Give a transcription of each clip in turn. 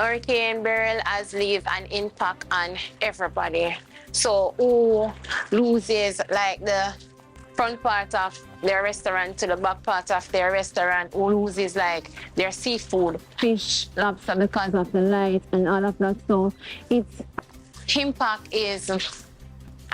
Hurricane Beryl has leave an impact on everybody. So who loses like the front part of their restaurant to the back part of their restaurant, who loses like their seafood, fish, lobster because of the light and all of that. So its impact is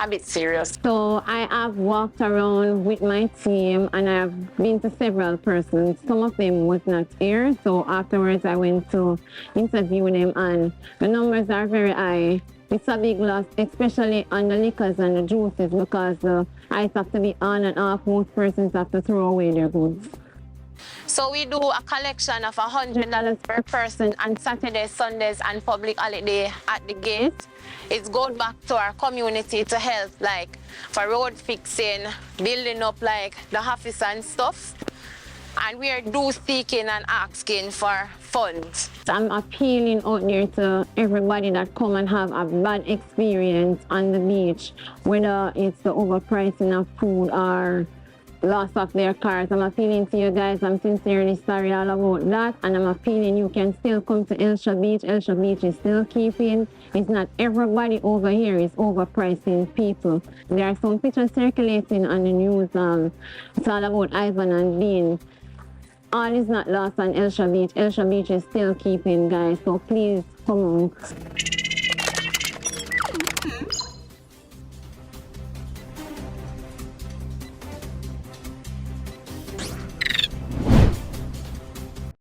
a bit serious. So I have walked around with my team and I have been to several persons. Some of them was not here. So afterwards I went to interview them and the numbers are very high. It's a big loss, especially on the liquors and the juices because the ice have to be on and off. Most persons have to throw away their goods. So we do a collection of $100 per person on Saturdays, Sundays, and public holiday at the gate. It goes back to our community to help, like for road fixing, building up like the office and stuff. And we are seeking and asking for funds. I'm appealing out there to everybody that come and have a bad experience on the beach, whether it's the overpricing of food or loss of their cars. I'm appealing to you guys. I'm sincerely sorry all about that. And I'm appealing you can still come to Hellshire Beach. Hellshire Beach is still keeping. It's not everybody over here is overpricing people. There are some pictures circulating on the news. It's all about Ivan and Dean. All is not lost on Hellshire Beach. Hellshire Beach is still keeping, guys. So please come on.